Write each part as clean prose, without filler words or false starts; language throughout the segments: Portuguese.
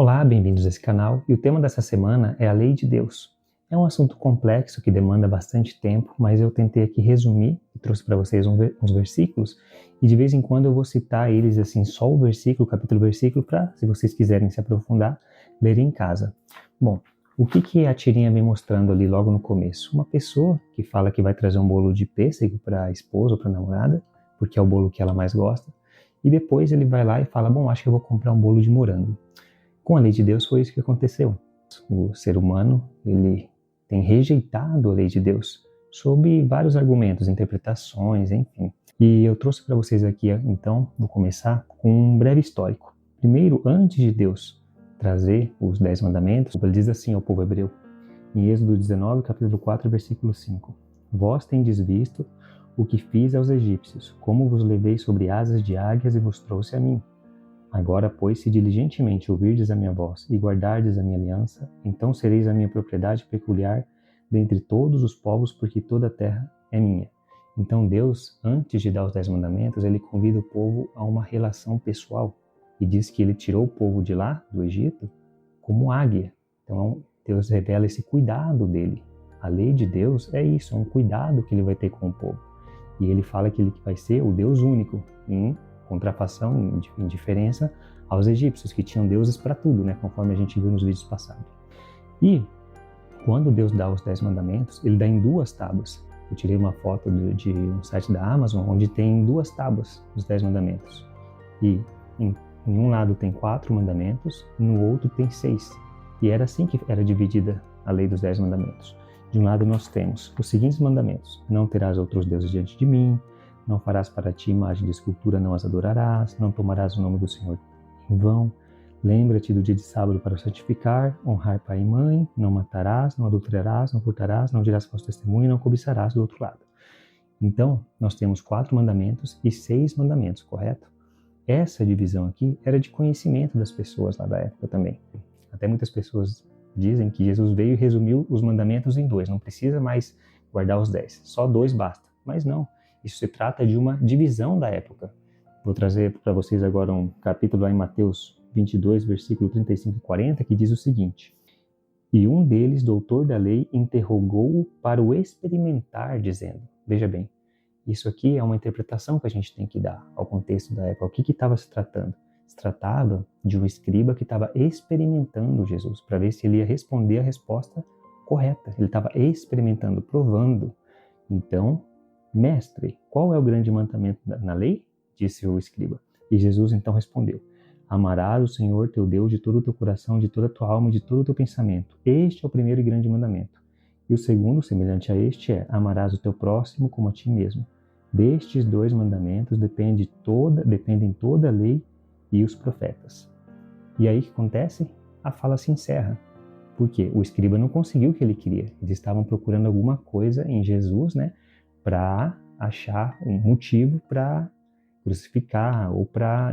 Olá, bem-vindos a esse canal, e o tema dessa semana é a lei de Deus. É um assunto complexo que demanda bastante tempo, mas eu tentei aqui resumir e trouxe para vocês uns versículos, e de vez em quando eu vou citar eles assim, só o versículo, capítulo-versículo, para, se vocês quiserem se aprofundar, lerem em casa. Bom, o que a tirinha vem mostrando ali logo no começo? Uma pessoa que fala que vai trazer um bolo de pêssego para a esposa ou para a namorada, porque é o bolo que ela mais gosta, e depois ele vai lá e fala, bom, acho que eu vou comprar um bolo de morango. Com a lei de Deus foi isso que aconteceu. O ser humano, ele tem rejeitado a lei de Deus sob vários argumentos, interpretações, enfim. E eu trouxe para vocês aqui, então, vou começar com um breve histórico. Primeiro, antes de Deus trazer os 10 mandamentos, ele diz assim ao povo hebreu, em Êxodo 19, capítulo 4, versículo 5. Vós tendes visto o que fiz aos egípcios, como vos levei sobre asas de águias e vos trouxe a mim. Agora, pois, se diligentemente ouvirdes a minha voz e guardardes a minha aliança, então sereis a minha propriedade peculiar dentre todos os povos, porque toda a terra é minha. Então Deus, antes de dar os 10 mandamentos, ele convida o povo a uma relação pessoal e diz que ele tirou o povo de lá, do Egito, como águia. Então Deus revela esse cuidado dele. A lei de Deus é isso, é um cuidado que ele vai ter com o povo. E ele fala que ele vai ser o Deus único, em contrafação, em diferença aos egípcios, que tinham deuses para tudo, né? Conforme a gente viu nos vídeos passados. E quando Deus dá os 10 mandamentos, ele dá em 2 tábuas. Eu tirei uma foto de um site da Amazon, onde tem 2 tábuas dos 10 mandamentos. E em um lado tem 4 mandamentos, no outro tem 6. E era assim que era dividida a lei dos 10 mandamentos. De um lado nós temos os seguintes mandamentos: não terás outros deuses diante de mim, não farás para ti imagem de escultura, não as adorarás, não tomarás o nome do Senhor em vão, lembra-te do dia de sábado para o santificar, honrar pai e mãe, não matarás, não adulterarás, não furtarás, não dirás falso testemunho e não cobiçarás do outro lado. Então, nós temos 4 mandamentos e 6 mandamentos, correto? Essa divisão aqui era de conhecimento das pessoas lá da época também. Até muitas pessoas dizem que Jesus veio e resumiu os mandamentos em 2, não precisa mais guardar os 10, só 2 basta. Mas não. Isso se trata de uma divisão da época. Vou trazer para vocês agora um capítulo lá em Mateus 22, versículo 35 e 40, que diz o seguinte: E um deles, doutor da lei, interrogou-o para o experimentar, dizendo, veja bem, isso aqui é uma interpretação que a gente tem que dar ao contexto da época. O que estava se tratando? Se tratava de um escriba que estava experimentando Jesus, para ver se ele ia responder a resposta correta. Ele estava experimentando, provando. Então, mestre, qual é o grande mandamento na lei? Disse o escriba. E Jesus então respondeu: amarás o Senhor teu Deus de todo o teu coração, de toda a tua alma e de todo o teu pensamento. Este é o primeiro e grande mandamento. E o segundo, semelhante a este, é: amarás o teu próximo como a ti mesmo. Destes 2 mandamentos dependem toda a lei e os profetas. E aí o que acontece? A fala se encerra. Por quê? O escriba não conseguiu o que ele queria. Eles estavam procurando alguma coisa em Jesus, né? Para achar um motivo para crucificar, ou para,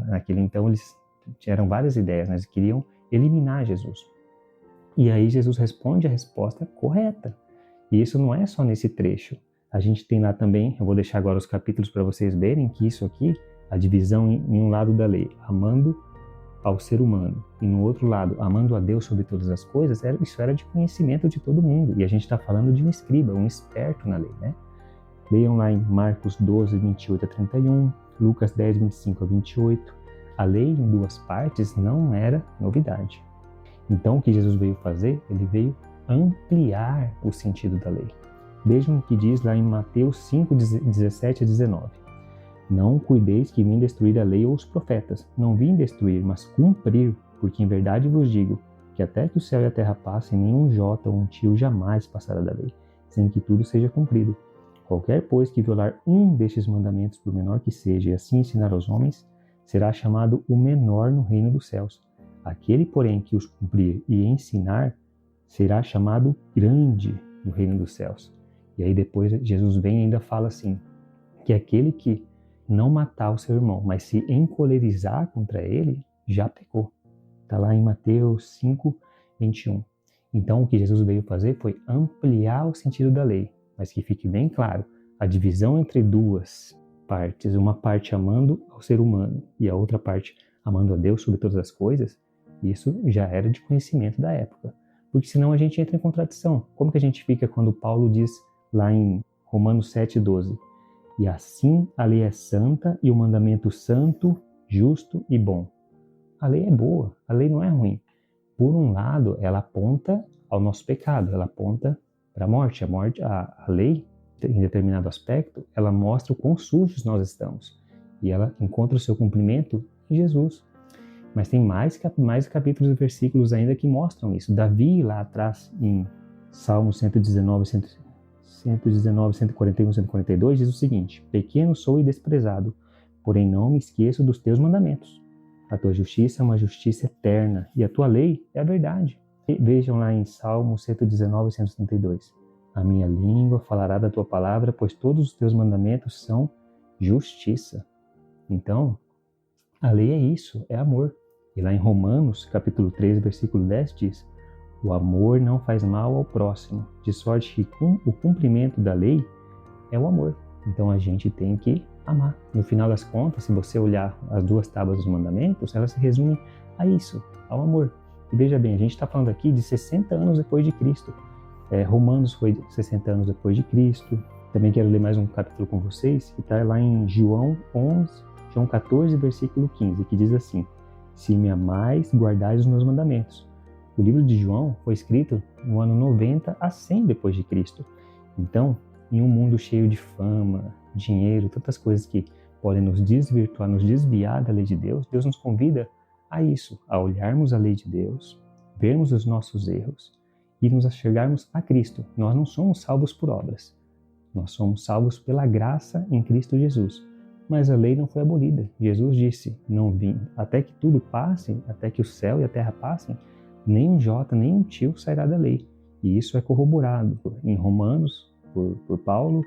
naquele então, eles tiveram várias ideias, mas queriam eliminar Jesus. E aí Jesus responde a resposta correta. E isso não é só nesse trecho. A gente tem lá também, eu vou deixar agora os capítulos para vocês verem, que isso aqui, a divisão em um lado da lei, amando ao ser humano, e no outro lado, amando a Deus sobre todas as coisas, isso era de conhecimento de todo mundo. E a gente está falando de um escriba, um esperto na lei, né? Leiam lá em Marcos 12, 28 a 31, Lucas 10, 25 a 28. A lei em 2 partes não era novidade. Então, o que Jesus veio fazer? Ele veio ampliar o sentido da lei. Vejam o que diz lá em Mateus 5, 17 a 19. Não cuideis que vim destruir a lei ou os profetas. Não vim destruir, mas cumprir, porque em verdade vos digo que até que o céu e a terra passem, nenhum jota ou um tio jamais passará da lei, sem que tudo seja cumprido. Qualquer, pois, que violar um destes mandamentos, por menor que seja, e assim ensinar aos homens, será chamado o menor no reino dos céus. Aquele, porém, que os cumprir e ensinar, será chamado grande no reino dos céus. E aí depois Jesus vem e ainda fala assim, que aquele que não matar o seu irmão, mas se encolerizar contra ele, já pecou. Está lá em Mateus 5, 21. Então o que Jesus veio fazer foi ampliar o sentido da lei. Mas que fique bem claro, a divisão entre 2 partes, uma parte amando ao ser humano e a outra parte amando a Deus sobre todas as coisas, Isso já era de conhecimento da época, porque senão a gente entra em contradição. Como que a gente fica quando Paulo diz lá em Romanos 7,12: e assim a lei é santa e o mandamento santo, justo e bom. A lei é boa, a lei não é ruim. Por um lado, ela aponta ao nosso pecado, ela aponta para a morte. A lei, em determinado aspecto, ela mostra o quão sujos nós estamos. E ela encontra o seu cumprimento em Jesus. Mas tem mais capítulos e versículos ainda que mostram isso. Davi, lá atrás, em Salmos 119, 141, 142, diz o seguinte: pequeno sou e desprezado, porém não me esqueço dos teus mandamentos. A tua justiça é uma justiça eterna, e a tua lei é a verdade. E vejam lá em Salmos 119, 132. A minha língua falará da tua palavra, pois todos os teus mandamentos são justiça. Então, a lei é isso, é amor. E lá em Romanos, capítulo 3, versículo 10, diz: o amor não faz mal ao próximo, de sorte que o cumprimento da lei é o amor. Então a gente tem que amar. No final das contas, se você olhar as duas tábuas dos mandamentos, elas se resumem a isso, ao amor. E veja bem, a gente está falando aqui de 60 anos depois de Cristo. Romanos foi 60 anos depois de Cristo. Também quero ler mais um capítulo com vocês, que está lá em João 14, versículo 15, que diz assim: se me amais, guardais os meus mandamentos. O livro de João foi escrito no ano 90 a 100 depois de Cristo. Então, em um mundo cheio de fama, dinheiro, tantas coisas que podem nos desvirtuar, nos desviar da lei de Deus, Deus nos convida a isso, a olharmos a lei de Deus, vermos os nossos erros e nos achegarmos a Cristo. Nós não somos salvos por obras, nós somos salvos pela graça em Cristo Jesus. Mas a lei não foi abolida. Jesus disse: não vim, até que tudo passe, até que o céu e a terra passem, nem um jota, nem um tio sairá da lei. E isso é corroborado em Romanos, por Paulo,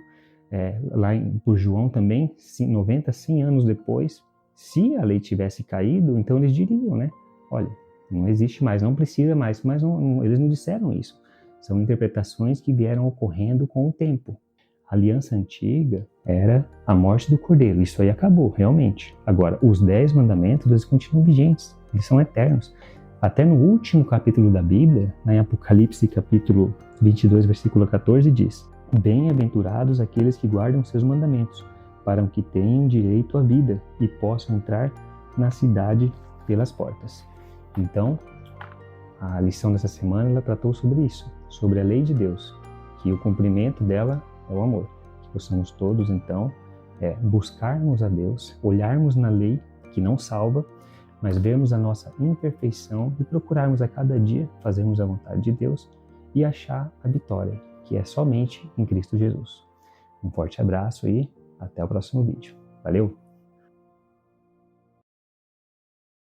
por João também, 90, 100 anos depois. Se a lei tivesse caído, então eles diriam, né? Olha, não existe mais, não precisa mais. Mas eles não disseram isso. São interpretações que vieram ocorrendo com o tempo. A aliança antiga era a morte do cordeiro. Isso aí acabou, realmente. Agora, os 10 mandamentos, eles continuam vigentes. Eles são eternos. Até no último capítulo da Bíblia, em Apocalipse capítulo 22, versículo 14, diz: bem-aventurados aqueles que guardam seus mandamentos, para que tenham direito à vida e possam entrar na cidade pelas portas. Então, a lição dessa semana ela tratou sobre isso, sobre a lei de Deus, que o cumprimento dela é o amor. Que possamos todos, então, buscarmos a Deus, olharmos na lei que não salva, mas vermos a nossa imperfeição e procurarmos a cada dia fazermos a vontade de Deus e achar a vitória, que é somente em Cristo Jesus. Um forte abraço e até o próximo vídeo. Valeu!